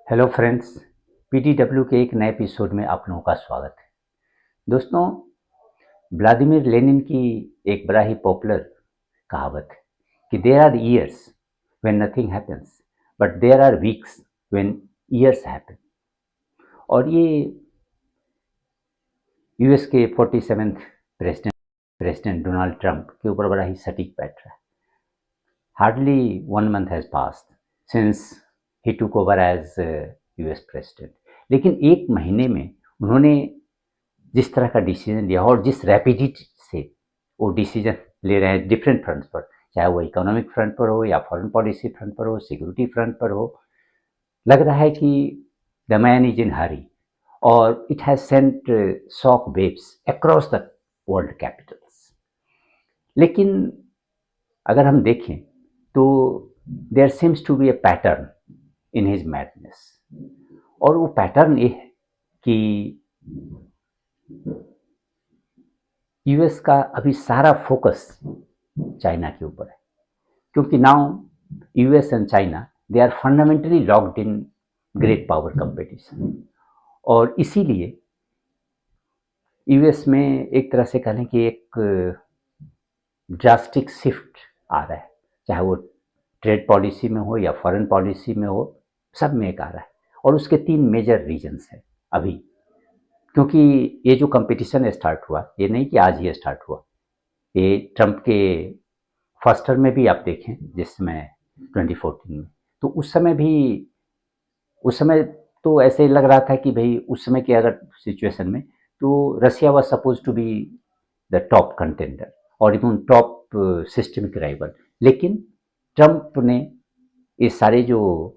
Hello friends, PTW के एक नए एपिसोड में आप लोगों का स्वागत है। दोस्तों, व्लादिमीर लेनिन की एक बड़ा ही पॉपुलर कहावत है कि there are years when nothing happens but there are weeks when years happen. और ये यूएस के 47th प्रेसिडेंट डोनाल्ड ट्रंप के ऊपर बड़ा ही सटीक बैठ रहा है। Hardly 1 month has passed since he took over as US president, लेकिन एक महीने में उन्होंने जिस तरह का डिसीजन लिया और जिस रैपिडिटी से वो डिसीजन ले रहे हैं डिफरेंट फ्रंट पर, चाहे वो इकोनॉमिक फ्रंट पर हो या फॉरेन पॉलिसी फ्रंट पर हो, सिक्योरिटी फ्रंट पर हो, लग रहा है कि the man is in hurry और it has sent shock waves across the world capitals. लेकिन अगर हम देखें तो there seems to be a pattern in his madness, और वो पैटर्न ये है कि यूएस का अभी सारा फोकस चाइना के ऊपर है, क्योंकि now US and China they are fundamentally locked in great power competition. और इसीलिए यूएस में एक तरह से कहें कि एक ड्रास्टिक शिफ्ट आ रहा है, चाहे वो ट्रेड पॉलिसी में हो या फॉरेन पॉलिसी में हो, सब में एक आ रहा है। और उसके 3 मेजर रीजन्स हैं अभी, क्योंकि ये जो कंपटीशन स्टार्ट हुआ, ये नहीं कि आज ही स्टार्ट हुआ, ये ट्रंप के फर्स्ट टर्म में भी आप देखें जिस समय 2014 में, तो उस समय तो ऐसे लग रहा था कि भाई उस समय के अगर सिचुएशन में तो Russia was supposed to be the top contender और इवन टॉप सिस्टमिक राइवल। लेकिन ट्रंप ने ये सारे जो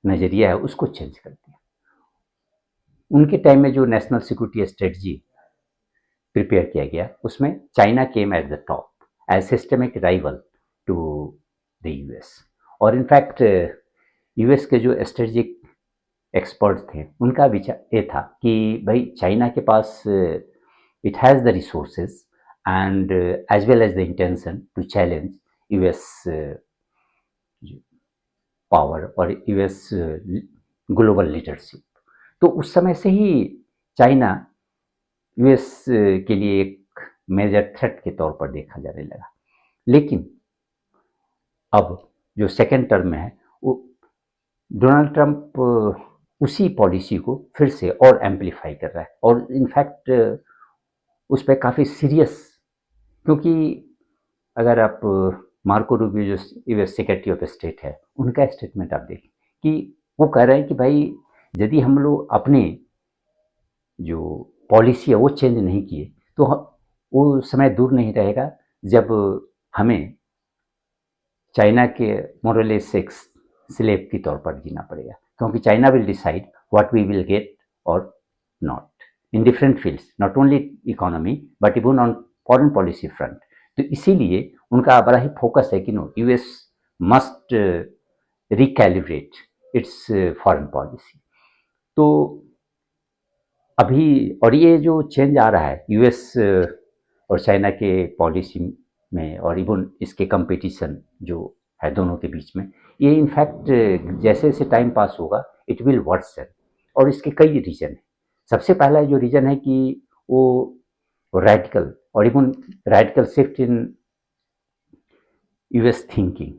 नज़रिया है उसको चेंज कर दिया। उनके टाइम में जो नेशनल सिक्योरिटी स्ट्रेटजी प्रिपेयर किया गया, उसमें China came at the top as systemic rival to the US. और इनफैक्ट यूएस के जो स्ट्रेटेजिक एक्सपर्ट थे, उनका विचार ये था कि भाई चाइना के पास it has the resources and as well as the intention to challenge US power और यूएस ग्लोबल लीडरशिप। तो उस समय से ही चाइना यूएस के लिए एक मेजर थ्रेट के तौर पर देखा जाने लगा। लेकिन अब जो सेकेंड टर्म में है, वो डोनाल्ड ट्रंप उसी पॉलिसी को फिर से और एम्पलीफाई कर रहा है, और इनफैक्ट उस पर काफ़ी सीरियस, क्योंकि अगर आप मार्को रूबियो जो यूएस सेक्रेटरी ऑफ स्टेट है, उनका स्टेटमेंट आप देखें कि वो कह रहे हैं कि भाई यदि हम लोग अपने जो पॉलिसी है वो चेंज नहीं किए तो वो समय दूर नहीं रहेगा जब हमें चाइना के मोरलेस एक स्लेव के तौर पर जीना पड़ेगा, क्योंकि China will decide what we will get और not in different fields, not only economy but even on foreign policy front. तो इसीलिए उनका बड़ा ही फोकस है कि no, US must recalibrate its foreign policy. तो अभी और ये जो चेंज आ रहा है यूएस और चाइना के पॉलिसी में, और इवन इसके कंपटीशन जो है दोनों के बीच में, ये इनफैक्ट जैसे जैसे टाइम पास होगा इट विल वर्सन। और इसके कई रीजन हैं। सबसे पहला जो रीजन है कि वो रेडिकल और even radical shift in US thinking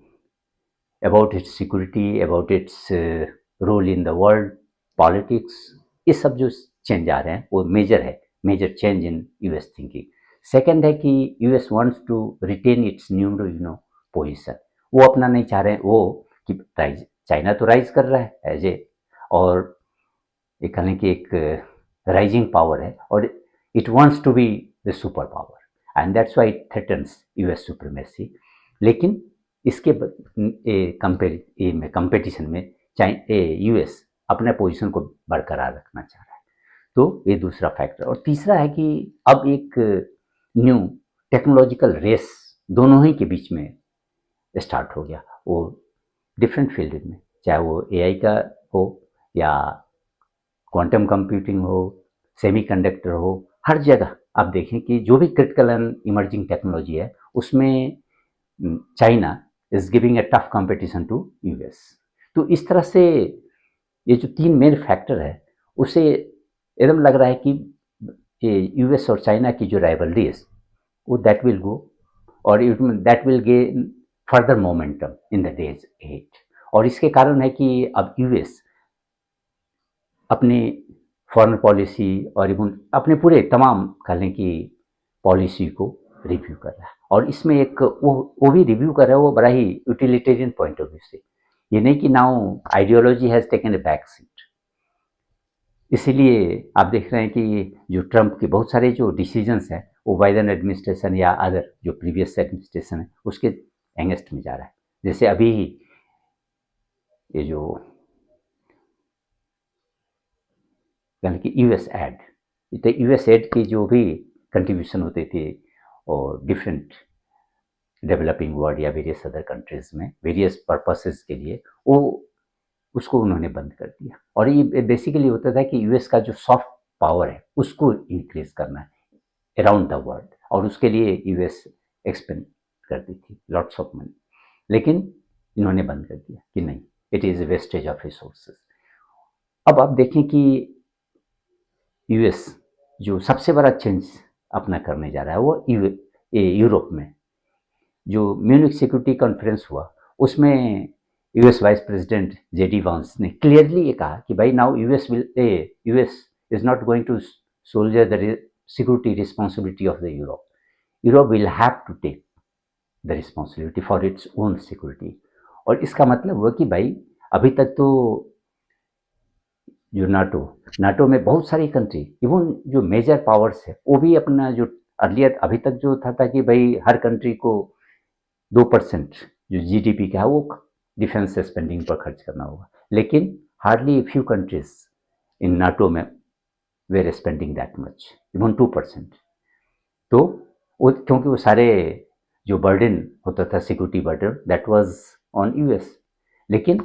about its security, about its role in the world politics, ये सब जो चेंज आ रहे हैं वो मेजर है, major change in US thinking. Second है कि US wants to retain its numero position, वो अपना नहीं चाह रहे हैं वो कि राइज, चाइना तो राइज कर रहा है एज ए, और ये कहने की एक राइजिंग पावर है, और it wants to be the super power and that's why it threatens US supremacy. लेकिन इसके कंपटीशन में यूएस अपने पोजीशन को बरकरार रखना चाह रहा है। तो ये दूसरा फैक्टर। और तीसरा है कि अब एक न्यू टेक्नोलॉजिकल रेस दोनों ही के बीच में स्टार्ट हो गया, वो डिफरेंट फील्ड में, चाहे वो एआई का हो या क्वांटम कंप्यूटिंग हो, सेमीकंडक्टर हो, हर जगह आप देखें कि जो भी क्रिटिकल एंड इमर्जिंग टेक्नोलॉजी है उसमें China is giving a tough competition to US. तो इस तरह से ये जो 3 मेन फैक्टर है, उसे एकदम लग रहा है कि ये यूएस और चाइना की जो राइवलरी है, वो दैट विल गो, और that will gain further momentum in the days at. और इसके कारण है कि अब यूएस अपनी फॉरेन पॉलिसी और इवन अपने पूरे तमाम कह लें कि पॉलिसी को रिव्यू कर रहा है, और इसमें एक वो भी रिव्यू कर रहा है, वो बड़ा ही यूटिलिटेरियन पॉइंट ऑफ व्यू से। ये नहीं कि now ideology has taken a back seat. इसीलिए आप देख रहे हैं कि जो ट्रंप के बहुत सारे जो डिसीजंस हैं, वो बाइडेन एडमिनिस्ट्रेशन या अदर जो प्रीवियस एडमिनिस्ट्रेशन है उसके एंगेस्ट में जा रहा है। जैसे अभी ये जो यानी कि यूएस एड, तो यूएस एड की जो भी कंट्रीब्यूशन होते थे और डिफरेंट डेवलपिंग वर्ल्ड या वेरियस अदर कंट्रीज में वेरियस पर्पसेस के लिए, वो उसको उन्होंने बंद कर दिया। और ये बेसिकली होता था कि यूएस का जो सॉफ्ट पावर है उसको इंक्रीज करना है अराउंड द वर्ल्ड, और उसके लिए यूएस एक्सपेंड करती थी लॉट्स ऑफ मनी। लेकिन इन्होंने बंद कर दिया कि नहीं, it is wastage of resources. अब आप देखें कि यूएस जो सबसे बड़ा चेंज अपना करने जा रहा है वो यूरोप में जो म्यूनिक सिक्योरिटी कॉन्फ्रेंस हुआ, उसमें यूएस वाइस प्रेसिडेंट जेडी वांस ने क्लियरली ये कहा कि भाई now US is not going to soldier the security responsibility of the Europe. Europe will have to take the responsibility for its own security. और इसका मतलब हुआ कि भाई अभी तक तो जो नाटो में बहुत सारी कंट्री, इवन जो मेजर पावर्स है, वो भी अपना जो अर्लियर अभी तक जो था कि भाई हर कंट्री को 2% जो जीडीपी का है वो डिफेंस स्पेंडिंग पर खर्च करना होगा। लेकिन hardly few countries in NATO में were spending that much, even 2%। तो वो क्योंकि वो सारे जो बर्डन होता था security burden that was on US. लेकिन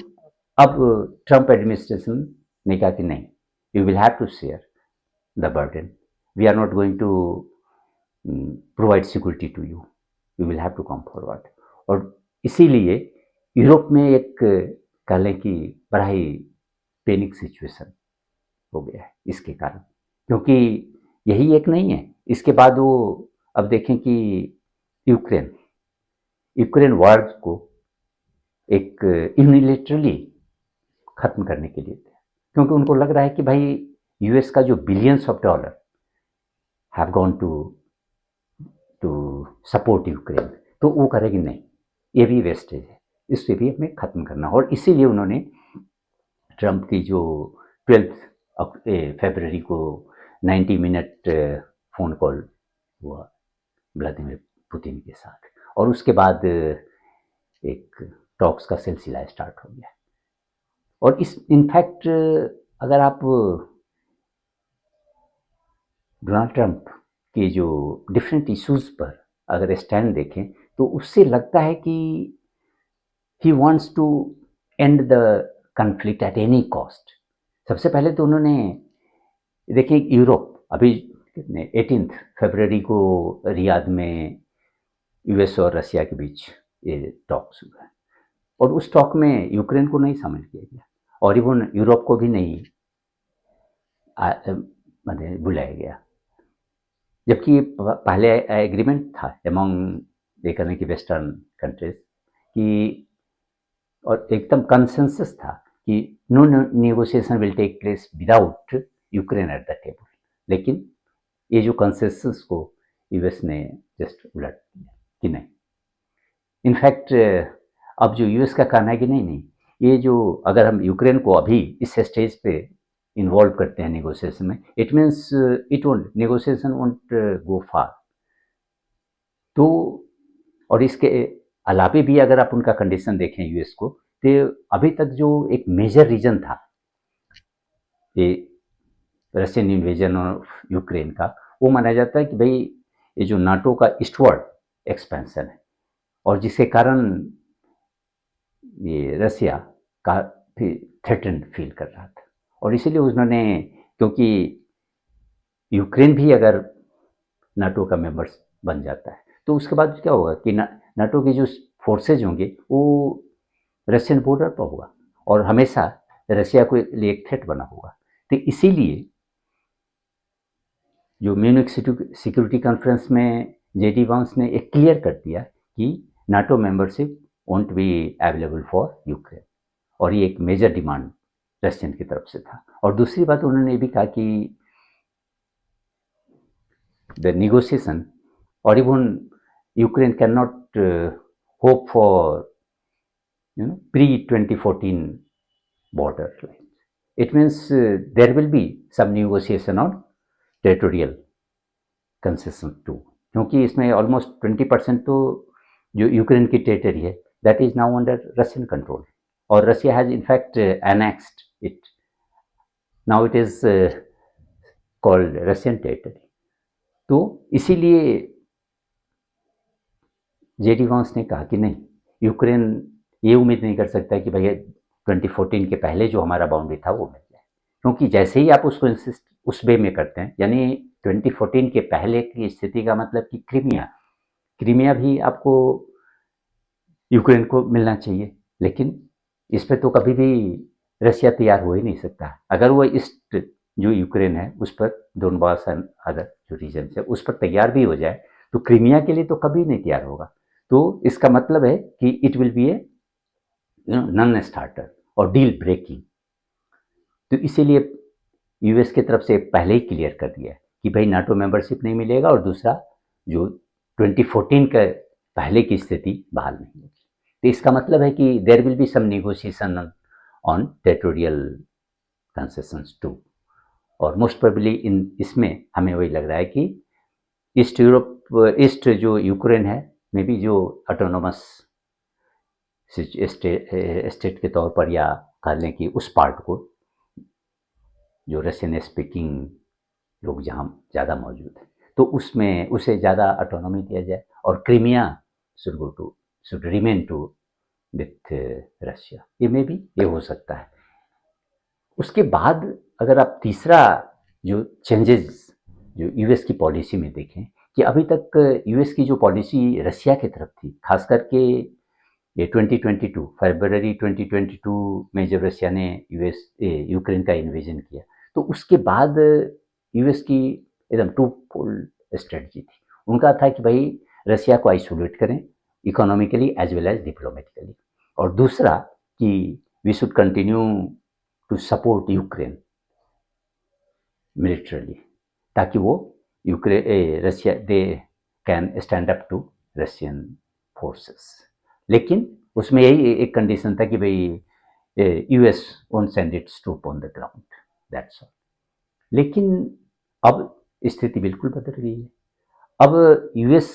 अब ट्रंप एडमिनिस्ट्रेशन ने कहा कि नहीं, you will have to share the burden, we are not going to provide security to you, you will have to come forward. और इसीलिए यूरोप में एक कह लें कि बड़ा ही पैनिक सिचुएशन हो गया है इसके कारण, क्योंकि यही एक नहीं है, इसके बाद वो अब देखें कि यूक्रेन वार को एक यूनिलेटरली खत्म करने के लिए थे, क्योंकि उनको लग रहा है कि भाई यूएस का जो billions of dollar have gone to support Ukraine, तो वो करेगी नहीं, ये भी वेस्टेज है, इससे भी हमें खत्म करना। और इसीलिए उन्होंने ट्रंप की जो 12 फरवरी को 90 मिनट फ़ोन कॉल हुआ व्लादिमीर पुतिन के साथ, और उसके बाद एक टॉक्स का सिलसिला स्टार्ट हो गया। और इस इनफैक्ट अगर आप डोनाल्ड ट्रंप के जो डिफरेंट इश्यूज़ पर अगर स्टैंड देखें, तो उससे लगता है कि he wants to end the conflict at any cost. सबसे पहले तो उन्होंने देखिए यूरोप अभी कितने 18 फरवरी को रियाद में यूएस और रसिया के बीच ये टॉक्स हुआ, और उस टॉक में यूक्रेन को नहीं शामिल किया गया, और इवन यूरोप को भी नहीं मतलब बुलाया गया, जबकि पहले एग्रीमेंट था एमंग ये करने की वेस्टर्न कंट्रीज की, और एकदम कंसेंसस था कि no negotiation will take place without Ukraine at the table. लेकिन ये जो कंसेंसस को यूएस ने जस्ट उलट दिया कि नहीं। इनफैक्ट अब जो यूएस का कहना है कि नहीं, ये जो अगर हम यूक्रेन को अभी इस स्टेज पे इन्वॉल्व करते हैं नेगोशिएशन में, it means negotiation won't go far. तो और इसके अलावे भी अगर आप उनका कंडीशन देखें यूएस को, तो अभी तक जो एक मेजर रीजन था ये रशियन इन्वेजन ऑफ यूक्रेन का, वो माना जाता है कि भाई ये जो नाटो का ईस्टवर्ड एक्सपेंशन है, और जिसके कारण ये रसिया काफ़ी थ्रेटन्ड फील कर रहा था, और इसीलिए उन्होंने, क्योंकि यूक्रेन भी अगर नाटो का मेंबर्स बन जाता है तो उसके बाद क्या होगा कि नाटो की जो फोर्सेज होंगे वो रशियन बॉर्डर पर होगा, और हमेशा रशिया के लिए एक थ्रेट बना होगा। तो इसीलिए जो म्यूनिक सिक्योरिटी कॉन्फ्रेंस में जेडी वांस ने एक क्लियर कर दिया कि NATO membership won't be available for Ukraine, और ये एक मेजर डिमांड रशियन की तरफ से था। और दूसरी बात उन्होंने ये भी कहा कि द नेगोशिएशन और even Ukraine can not hope for pre 2014 border lines. It means there will be some negotiation on territorial concession too, क्योंकि इसमें ऑलमोस्ट 20% तो जो यूक्रेन की टेरिटरी है that is now under Russian control, और Russia has in fact annexed it, now it is called Russian territory. तो इसीलिए JD वांस ने कहा कि नहीं, यूक्रेन ये उम्मीद नहीं कर सकता कि भैया 2014 के पहले जो हमारा बाउंड्री था वो मिल जाए, क्योंकि जैसे ही आप उसको इंसिस्ट उस वे में करते हैं, यानी 2014 के पहले की स्थिति का मतलब कि क्रीमिया भी आपको यूक्रेन को मिलना चाहिए, लेकिन इस पर तो कभी भी रशिया तैयार हो ही नहीं सकता। अगर वो ईस्ट जो यूक्रेन है उस पर, डोनबास एंड अदर जो रीजन है उस पर तैयार भी हो जाए तो क्रीमिया के लिए तो कभी नहीं तैयार होगा। तो इसका मतलब है कि it will be a non starter और डील ब्रेकिंग। तो इसीलिए यूएस की तरफ से पहले ही क्लियर कर दिया कि भाई नाटो मेंबरशिप नहीं मिलेगा, और दूसरा जो 2014 का पहले की स्थिति बहाल नहीं होगी। तो इसका मतलब है कि there will be some negotiation on territorial concessions too, और मोस्ट प्रोबेबली इसमें हमें वही लग रहा है कि ईस्ट जो यूक्रेन है में भी जो ऑटोनोमस स्टेट के तौर पर, या कह लें कि उस पार्ट को जो रशियन स्पीकिंग लोग जहाँ ज़्यादा मौजूद हैं, तो उसमें उसे ज़्यादा ऑटोनॉमी दिया जाए, और Crimea should remain too with Russia. ये में भी ये हो सकता है। उसके बाद अगर आप तीसरा जो चेंजेस जो यूएस की पॉलिसी में देखें, कि अभी तक यूएस की जो पॉलिसी रशिया की तरफ थी, खास करके ये 2022 फरवरी 2022 में जब रशिया ने यूक्रेन का इन्वेजन किया, तो उसके बाद यूएस की एकदम टू फोल्ड स्ट्रेटजी थी। उनका था कि भाई रशिया को आइसोलेट करें economically as well as diplomatically, और दूसरा कि we should continue to support Ukraine militarily, ताकि वो Russia they can stand up to Russian forces. लेकिन उसमें यही एक कंडीशन था कि भाई US won't send its troop on the ground, that's all. लेकिन अब स्थिति बिल्कुल बदल गई है। अब यूएस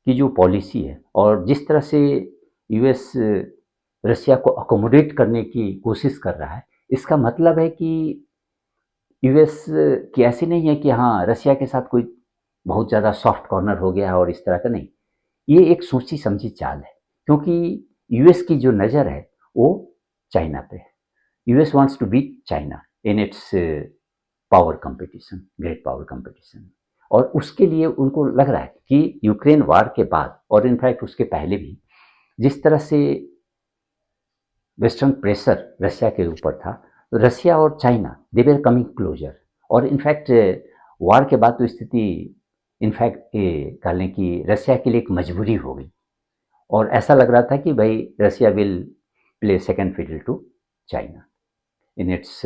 की जो पॉलिसी है और जिस तरह से यूएस रशिया को अकोमोडेट करने की कोशिश कर रहा है, इसका मतलब है कि यूएस की ऐसी नहीं है कि हाँ रशिया के साथ कोई बहुत ज़्यादा सॉफ्ट कॉर्नर हो गया है और इस तरह का नहीं। ये एक सोची समझी चाल है, क्योंकि यूएस की जो नज़र है वो चाइना पे है। US wants to beat China in its power competition, great power competition, और उसके लिए उनको लग रहा है कि यूक्रेन वार के बाद, और इनफैक्ट उसके पहले भी, जिस तरह से वेस्टर्न प्रेशर रशिया के ऊपर था, तो रशिया और China they were coming closer, और इनफैक्ट वार के बाद तो स्थिति इनफैक्ट कह लें कि रशिया के लिए एक मजबूरी हो गई, और ऐसा लग रहा था कि भाई Russia will play second fiddle to China in its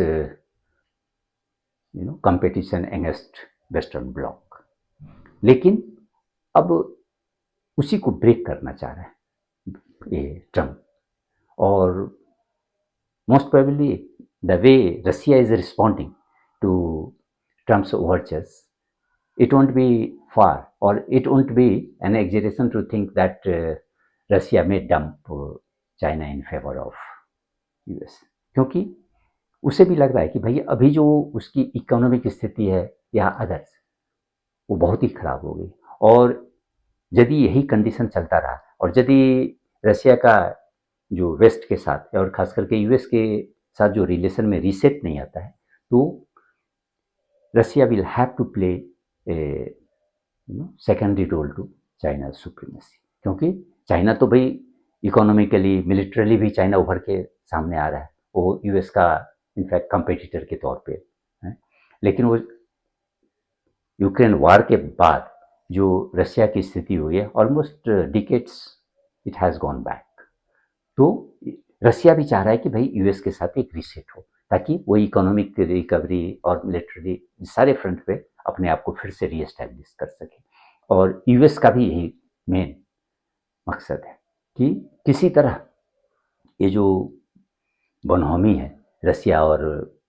competition against western bloc. लेकिन अब उसी को ब्रेक करना चाह रहा है ये ट्रम्प, और most probably the way Russia is responding to Trump's overtures, it won't be far, or it won't be an exaggeration to think that Russia may dump China in favor of US, क्योंकि उसे भी लग रहा है कि भाई अभी जो उसकी इकोनॉमिक स्थिति है या अदर्स, वो बहुत ही खराब हो गई, और यदि यही कंडीशन चलता रहा, और यदि रशिया का जो वेस्ट के साथ और खास करके यूएस के साथ जो रिलेशन में रीसेट नहीं आता है, तो Russia will have to play secondary role to China supremacy, क्योंकि चाइना तो भाई इकोनॉमिकली मिलिट्रली भी चाइना उभर के सामने आ रहा है वो यूएस का इनफैक्ट कंपेटिटर के तौर पे है। लेकिन वो यूक्रेन वार के बाद जो रशिया की स्थिति हुई है almost decades it has gone back. तो रशिया भी चाह रहा है कि भाई यूएस के साथ एक रीसेट हो ताकि वो इकोनॉमिक रिकवरी और मिलिट्री सारे फ्रंट पे अपने आप को फिर से रीएस्टैब्लिश कर सके। और यूएस का भी यही मेन मकसद है कि किसी तरह ये जो बनहोमी है रसिया और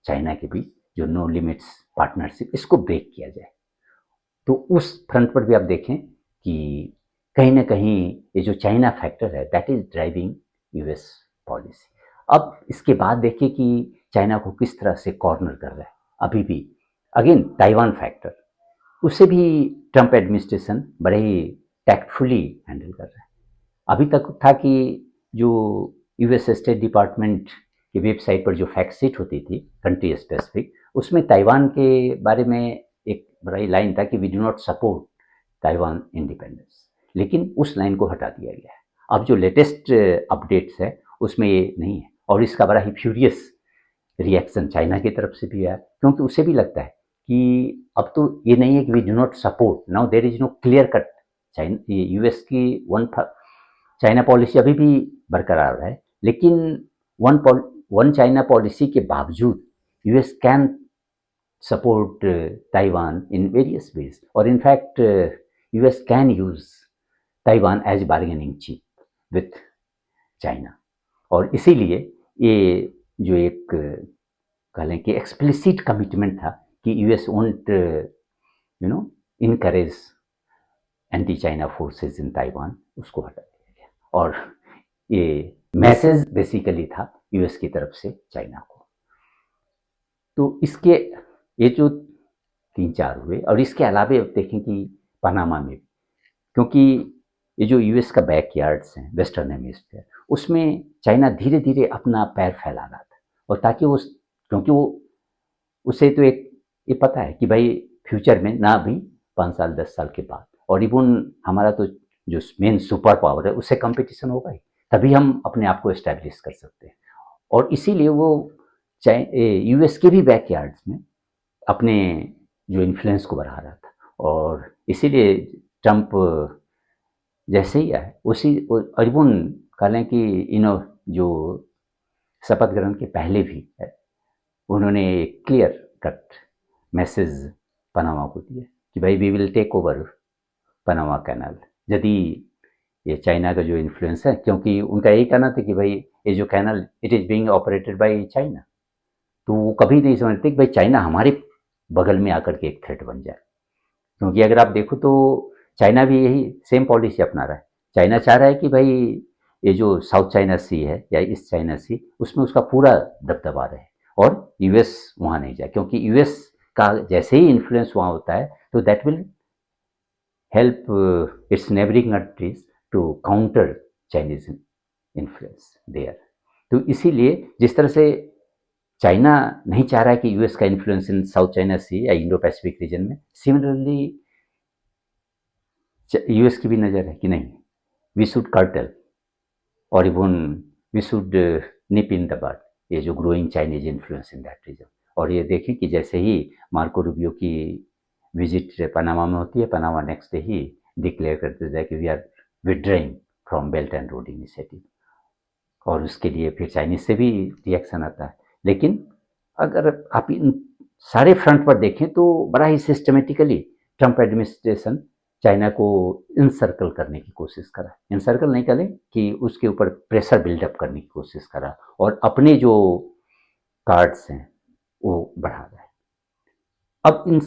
चाइना के बीच, जो नो लिमिट्स पार्टनरशिप, इसको ब्रेक किया जाए। तो उस फ्रंट पर भी आप देखें कि कहीं ना कहीं ये जो चाइना फैक्टर है that is driving US policy. अब इसके बाद देखिए कि चाइना को किस तरह से कॉर्नर कर रहा है अभी भी। अगेन ताइवान फैक्टर, उसे भी ट्रंप एडमिनिस्ट्रेशन बड़े ही टैक्टफुली हैंडल कर रहा है। अभी तक था कि जो यूएस स्टेट डिपार्टमेंट की वेबसाइट पर जो फैक्ट शीट होती थी कंट्री स्पेसिफिक, उसमें ताइवान के बारे में एक बड़ा ही लाइन था कि we do not support Taiwan independence, लेकिन उस लाइन को हटा दिया गया है। अब जो लेटेस्ट अपडेट्स है उसमें ये नहीं है और इसका बड़ा ही फ्यूरियस रिएक्शन चाइना की तरफ से भी आया, क्योंकि उसे भी लगता है कि अब तो ये नहीं है कि we do not support, now there is no clear cut. China US की चाइना पॉलिसी अभी भी बरकरार है, लेकिन वन चाइना पॉलिसी के बावजूद US can support Taiwan in various ways, और in fact US can use Taiwan as bargaining chip with China. और इसीलिए ये जो एक कह लें कि एक्सप्लिसिट कमिटमेंट था कि US won't you know encourage anti China forces in Taiwan, उसको हटा दिया गया। और ये मैसेज बेसिकली था यूएस की तरफ से चाइना को। तो इसके ये जो 3-4 हुए, और इसके अलावे अब देखें कि पनामा में, क्योंकि ये जो यूएस का बैकयार्ड्स हैं वेस्टर्न हेमिस्फीयर, उसमें चाइना धीरे धीरे अपना पैर फैला रहा था, और ताकि वो, क्योंकि वो उसे तो एक ये पता है कि भाई फ्यूचर में ना भी 5 साल 10 साल के बाद, और इवन हमारा तो जो मेन सुपर पावर है उससे कंपटीशन होगा ही, तभी हम अपने आप को एस्टैब्लिश कर सकते हैं। और इसीलिए वो यूएस के भी बैकयार्ड्स में अपने जो इन्फ्लुएंस को बढ़ा रहा था। और इसीलिए ट्रंप जैसे ही आए उसी इवन कह लें कि जो शपथ ग्रहण के पहले भी है, उन्होंने क्लियर कट मैसेज पनामा को दिया कि भाई we will take over Panama canal यदि ये चाइना का जो इन्फ्लुएंस है, क्योंकि उनका यही कहना था कि भाई ये जो canal it is being operated by China, तो वो कभी नहीं समझते कि भाई चाइना हमारे बगल में आकर के एक थ्रेट बन जाए। क्योंकि अगर आप देखो तो चाइना भी यही सेम पॉलिसी अपना रहा है। चाइना चाह रहा है कि भाई ये जो साउथ चाइना सी है या ईस्ट चाइना सी, उसमें उसका पूरा दबदबा रहे और यूएस वहाँ नहीं जाए, क्योंकि यूएस का जैसे ही इन्फ्लुएंस वहाँ होता है तो that will help its neighbouring countries to counter Chinese influence there. तो इसीलिए जिस तरह से चाइना नहीं चाह रहा है कि यूएस का influence in South China sea या इंडो पैसिफिक रीजन में, सिमिलरली यूएस की भी नज़र है कि नहीं, वी शुड कर्टल और even we should nip in the bud ये जो growing Chinese influence in that region. और ये देखें कि जैसे ही मार्को रूबियो की विजिट पनामा में होती है, पनामा नेक्स्ट डे ही डिक्लेयर करते थे कि we are withdrawing from belt and road initiative, और उसके लिए फिर चाइनीज से भी रिएक्शन आता है। लेकिन अगर आप इन सारे फ्रंट पर देखें तो बड़ा ही सिस्टमेटिकली ट्रंप एडमिनिस्ट्रेशन चाइना को इनसर्कल करने की कोशिश करा, इनसर्कल नहीं करें कि उसके ऊपर प्रेशर बिल्डअप करने की कोशिश करा, और अपने जो कार्ड्स हैं वो बढ़ा रहा है। अब इन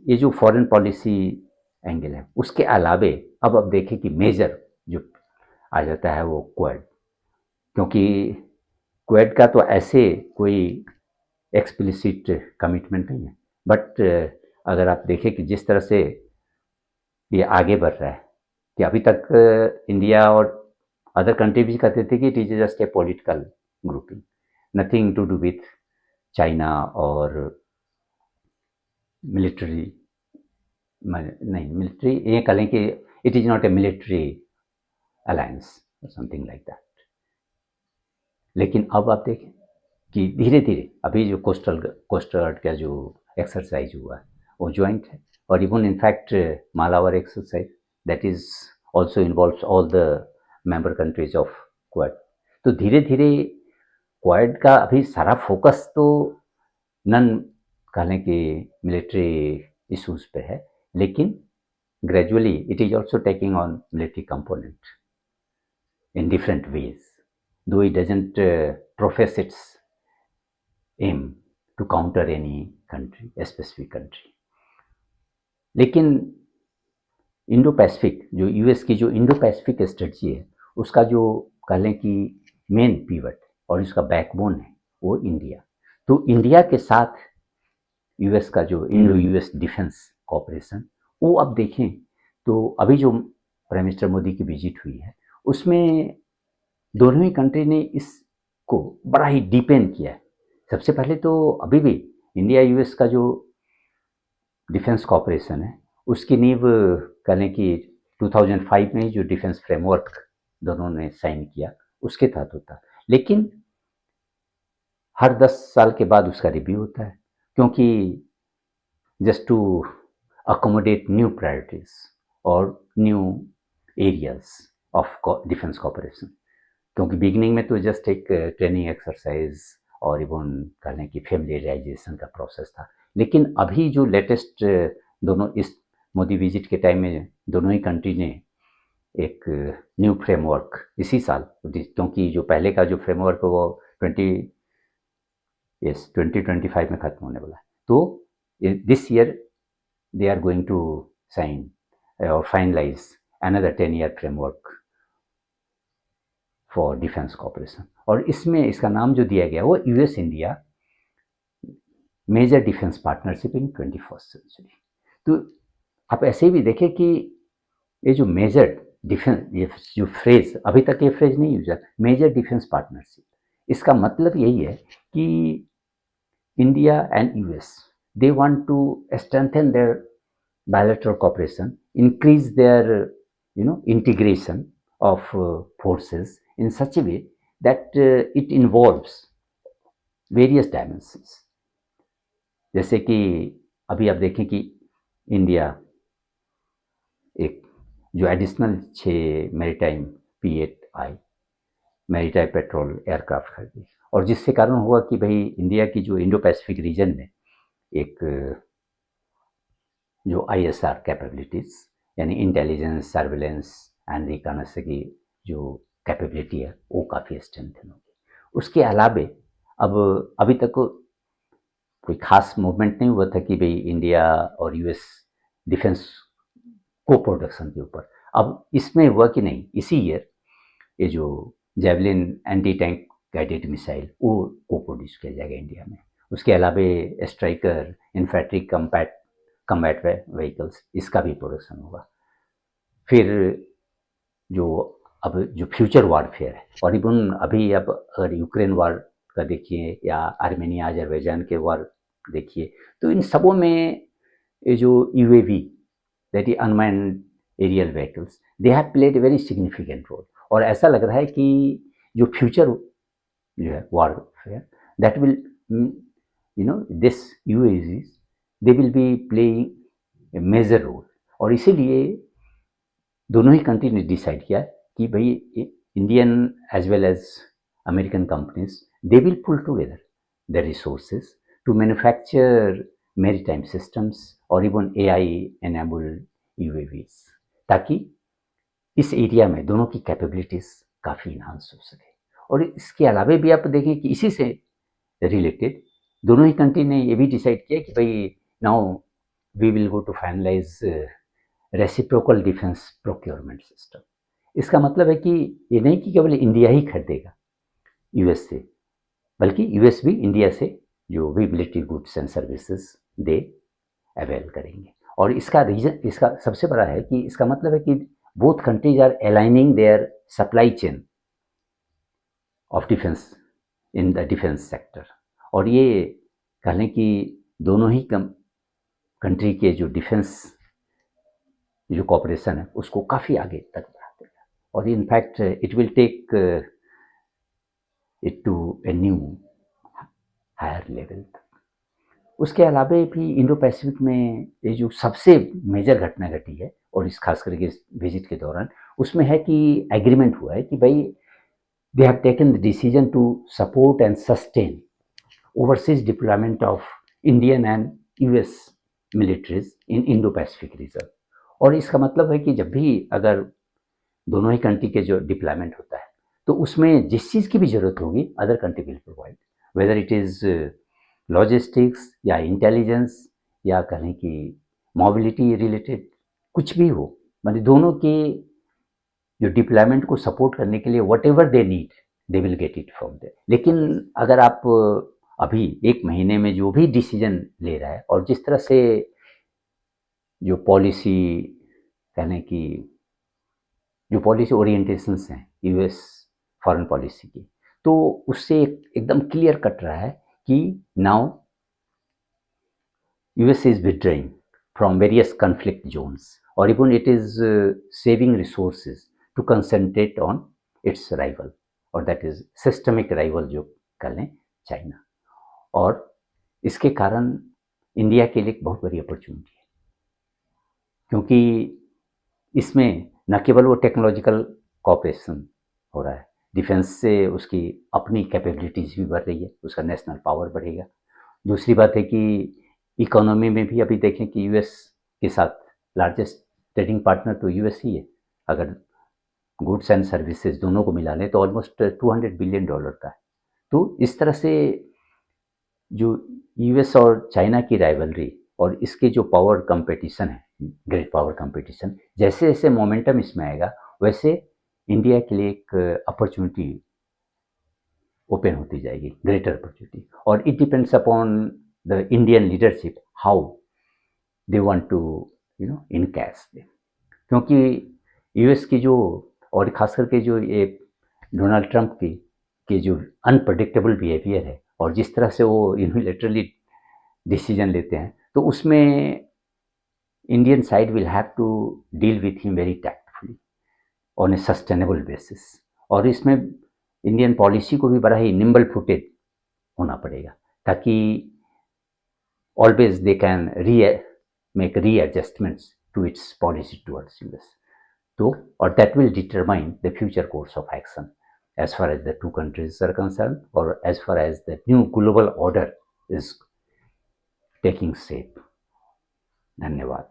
ये जो फॉरेन पॉलिसी एंगल है उसके अलावे अब देखें कि मेजर जो आ जाता है वो क्वाड, क्योंकि क्वेड का तो ऐसे कोई एक्सप्लिसिट कमिटमेंट नहीं है, बट अगर आप देखें कि जिस तरह से ये आगे बढ़ रहा है, कि अभी तक इंडिया और अदर कंट्री भी कहते थे कि it is just a political grouping, nothing to do with China और मिलिट्री, नहीं मिलिट्री ये कह लें कि it is not a military alliance something like that. लेकिन अब आप देखें कि धीरे धीरे अभी जो कोस्ट गार्ड का जो एक्सरसाइज हुआ है वो ज्वाइंट है, और even in fact Malabar exercise that is also involves all the member countries of quad. तो धीरे धीरे क्वाड का अभी सारा फोकस तो नन कहने कि मिलिट्री इश्यूज पे है, लेकिन gradually it is also taking on military component in different ways, though it doesn't profess its aim to counter any country, a specific country. लेकिन इंडो पैसिफिक जो यूएस की जो इंडो पैसिफिक स्ट्रेटजी है उसका जो कह लें कि मेन पीवट और इसका बैकबोन है वो इंडिया। तो इंडिया के साथ यूएस का जो इंडो यूएस डिफेंस कॉपरेशन वो अब देखें तो अभी जो प्राइम मिनिस्टर मोदी की विजिट हुई है उसमें दोनों ही कंट्री ने इसको बड़ा ही डीपेन किया है। सबसे पहले तो अभी भी इंडिया यूएस का जो डिफेंस कॉपरेशन है उसकी नींव कह लें कि 2005 में जो डिफेंस फ्रेमवर्क दोनों ने साइन किया उसके तहत होता, लेकिन हर 10 साल के बाद उसका रिव्यू होता है, क्योंकि just to accommodate new priorities or new areas of defense cooperation। क्योंकि बिगनिंग में तो जस्ट एक ट्रेनिंग एक्सरसाइज और इवन कहने की फेमिलियराइजेशन का प्रोसेस था, लेकिन अभी जो लेटेस्ट दोनों इस मोदी विजिट के टाइम में दोनों ही कंट्री ने एक न्यू फ्रेमवर्क इसी साल, क्योंकि जो पहले का जो फ्रेमवर्क है वो 2025 में खत्म होने वाला है, तो this year they are going to sign or finalize another 10-year framework for defense cooperation। और इसमें इसका नाम जो दिया गया वो US India major defence partnership in 21st century. तो आप ऐसे भी देखें कि ये जो मेजर डिफेंस, ये जो फ्रेज अभी तक ये फ्रेज नहीं यूज है, मेजर डिफेंस पार्टनरशिप, इसका मतलब यही है कि India and US they want to strengthen their bilateral cooperation, increase their integration of forces in such a way that it involves various dimensions। जैसे कि अभी आप देखें कि इंडिया एक जो additional 6 maritime P8I maritime petrol aircraft खरीदी, और जिससे कारण हुआ कि भाई इंडिया की जो इंडो पैसिफिक रीजन में एक जो ISR कैपेबिलिटीज़ यानी इंटेलिजेंस सर्विलेंस एंड रिकॉनेसेंस की जो कैपेबिलिटी है वो काफ़ी स्ट्रेंथन होगी। उसके अलावे अब अभी तक कोई खास मूवमेंट नहीं हुआ था कि भाई इंडिया और यूएस डिफेंस को प्रोडक्शन के ऊपर, अब इसमें हुआ कि नहीं, इसी ईयर ये जो javelin anti tank guided missile वो को प्रोड्यूस किया जाएगा इंडिया में। उसके अलावा स्ट्राइकर इन्फैंट्री कम्बैट व्हीकल्स इसका भी प्रोडक्शन होगा। फिर जो अब जो फ्यूचर वारफेयर है, और इवन अभी अब अगर यूक्रेन वार का देखिए या आर्मेनिया अजरबैजान के वार देखिए, तो इन सबों में ये जो UAV that is unmanned aerial vehicles they have played a very significant role. और ऐसा लग रहा है कि जो फ्यूचर जो है warfare that will this UAVs they will be playing a major role. और इसीलिए दोनों ही कंट्री ने डिसाइड किया कि भाई Indian as well as American companies they will pull together the resources to manufacture maritime systems और इवन AI एनेबल्ड यूएवीज, ताकि इस एरिया में दोनों की कैपेबिलिटीज काफ़ी इन्हांस हो सके। और इसके अलावा भी आप देखें कि इसी से रिलेटेड दोनों ही कंट्री ने ये भी डिसाइड किया कि भाई now we will go to finalise reciprocal defence procurement system. इसका मतलब है कि ये नहीं कि केवल इंडिया ही खरीदेगा यूएस से, बल्कि यूएस भी इंडिया से जो भी military goods and services they avail करेंगे। और इसका रीजन, इसका सबसे बड़ा है कि इसका मतलब है कि both countries are aligning their supply chain of defence in the defence sector. और ये कह लें कि दोनों ही कंट्री के जो डिफेंस जो कॉपरेशन है उसको काफ़ी आगे तक बढ़ा देगा। और in fact it will take it to a new higher level. उसके अलावा भी इंडो पैसिफिक में ये जो सबसे मेजर घटना घटी है, और इस खास करके इस विजिट के दौरान, उसमें है कि एग्रीमेंट हुआ है कि भाई they have taken the decision to support and sustain overseas deployment of Indian and US militaries in Indo Pacific region. और इसका मतलब है कि जब भी अगर दोनों ही कंट्री के जो डिप्लॉयमेंट होता है तो उसमें जिस चीज़ की भी ज़रूरत होगी other country will provide, whether it is logistics या इंटेलिजेंस या कहें कि मोबिलिटी रिलेटेड कुछ भी हो, मतलब दोनों के जो डिप्लॉयमेंट को सपोर्ट करने के लिए whatever they need they will get it from there. लेकिन अगर आप अभी एक महीने में जो भी डिसीजन ले रहा है और जिस तरह से जो पॉलिसी कहने की जो पॉलिसी ओरिएंटेशंस हैं यूएस फॉरेन पॉलिसी की, तो उससे एकदम क्लियर कट रहा है कि now US is withdrawing from various conflict zones और even it is saving resources to concentrate on its rival, और दैट इज सिस्टमिक राइवल जो कर लें चाइना। और इसके कारण इंडिया के लिए एक बहुत बड़ी अपॉर्चुनिटी है, क्योंकि इसमें न केवल वो टेक्नोलॉजिकल कॉपरेशन हो रहा है, डिफेंस से उसकी अपनी कैपेबिलिटीज़ भी बढ़ रही है, उसका नेशनल पावर बढ़ेगा। दूसरी बात है कि इकोनॉमी में भी अभी देखें कि यूएस के साथ लार्जेस्ट ट्रेडिंग पार्टनर तो यूएस ही है। अगर गुड्स एंड सर्विसेज दोनों को मिला लें तो ऑलमोस्ट $200 बिलियन का है। तो इस तरह से जो यूएस और चाइना की राइवलरी और इसके जो पावर कंपटीशन है, ग्रेट पावर कंपटीशन, जैसे जैसे मोमेंटम इसमें आएगा वैसे इंडिया के लिए एक अपॉर्चुनिटी ओपन होती जाएगी, ग्रेटर अपॉर्चुनिटी। और it depends upon the Indian leadership how they want to encash them, क्योंकि यूएस की जो और खास करके जो ये डोनाल्ड ट्रंप की जो अनप्रडिक्टेबल बिहेवियर है और जिस तरह से वो यूनिलैटरली डिसीजन लेते हैं, तो उसमें Indian side will have to deal with him very tactfully on a sustainable basis. और इसमें इंडियन पॉलिसी को भी बड़ा ही निम्बल फुटेड होना पड़ेगा ताकि always they can make readjustments to its policy towards US. तो और that will determine the future course of action as far as the two countries are concerned or as far as the new global order is taking shape. धन्यवाद।